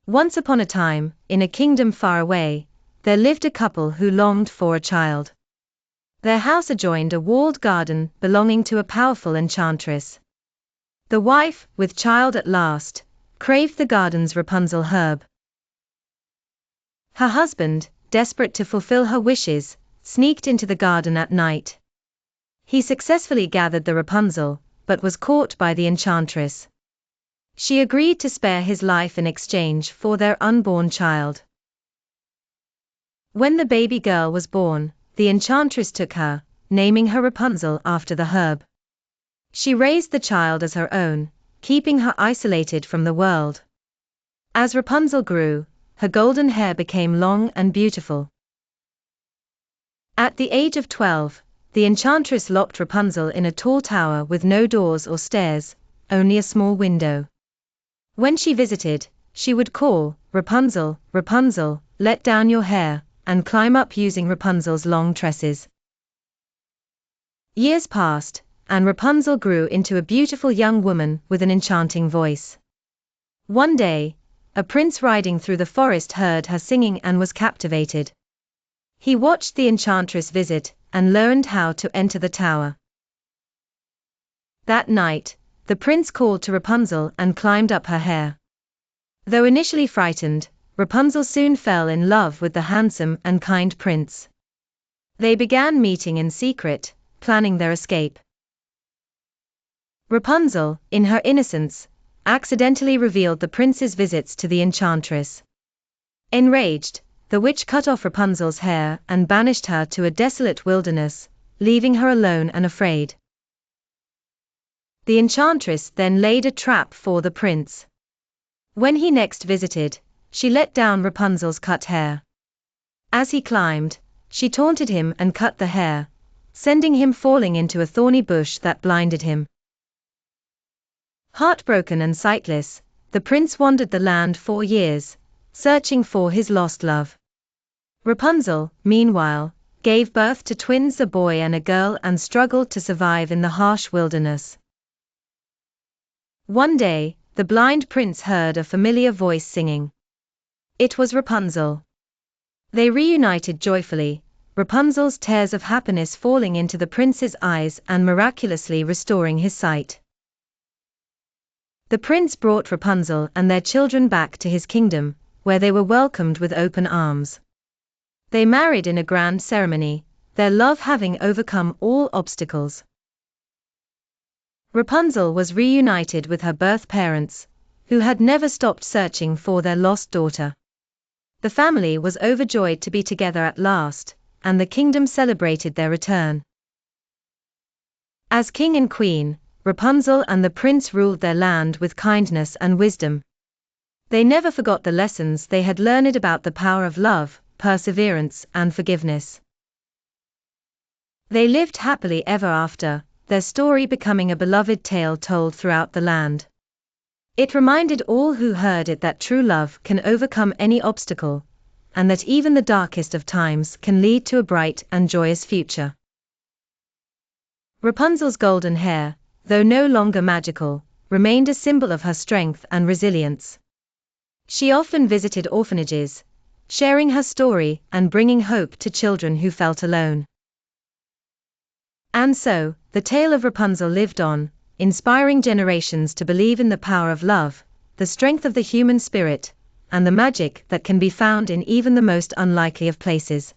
Once upon a time, in a kingdom far away, there lived a couple who longed for a child. Their house adjoined a walled garden belonging to a powerful enchantress. The wife, with child at last, craved the garden's Rapunzel herb. Her husband, desperate to fulfill her wishes, sneaked into the garden at night. He successfully gathered the Rapunzel, but was caught by the enchantress. She agreed to spare his life in exchange for their unborn child. When the baby girl was born, the enchantress took her, naming her Rapunzel after the herb. She raised the child as her own, keeping her isolated from the world. As Rapunzel grew, her golden hair became long and beautiful. At the age of 12, the enchantress locked Rapunzel in a tall tower with no doors or stairs, only a small window. When she visited, she would call, "Rapunzel, Rapunzel, let down your hair," and climb up using Rapunzel's long tresses. Years passed, and Rapunzel grew into a beautiful young woman with an enchanting voice. One day, a prince riding through the forest heard her singing and was captivated. He watched the enchantress visit, and learned how to enter the tower. That night, the prince called to Rapunzel and climbed up her hair. Though initially frightened, Rapunzel soon fell in love with the handsome and kind prince. They began meeting in secret, planning their escape. Rapunzel, in her innocence, accidentally revealed the prince's visits to the enchantress. Enraged, the witch cut off Rapunzel's hair and banished her to a desolate wilderness, leaving her alone and afraid. The enchantress then laid a trap for the prince. When he next visited, she let down Rapunzel's cut hair. As he climbed, she taunted him and cut the hair, sending him falling into a thorny bush that blinded him. Heartbroken and sightless, the prince wandered the land for years, searching for his lost love. Rapunzel, meanwhile, gave birth to twins, a boy and a girl, and struggled to survive in the harsh wilderness. One day, the blind prince heard a familiar voice singing. It was Rapunzel. They reunited joyfully, Rapunzel's tears of happiness falling into the prince's eyes and miraculously restoring his sight. The prince brought Rapunzel and their children back to his kingdom, where they were welcomed with open arms. They married in a grand ceremony, their love having overcome all obstacles. Rapunzel was reunited with her birth parents, who had never stopped searching for their lost daughter. The family was overjoyed to be together at last, and the kingdom celebrated their return. As king and queen, Rapunzel and the prince ruled their land with kindness and wisdom. They never forgot the lessons they had learned about the power of love, perseverance, and forgiveness. They lived happily ever after, their story becoming a beloved tale told throughout the land. It reminded all who heard it that true love can overcome any obstacle, and that even the darkest of times can lead to a bright and joyous future. Rapunzel's golden hair, though no longer magical, remained a symbol of her strength and resilience. She often visited orphanages, sharing her story and bringing hope to children who felt alone. And so, the tale of Rapunzel lived on, inspiring generations to believe in the power of love, the strength of the human spirit, and the magic that can be found in even the most unlikely of places.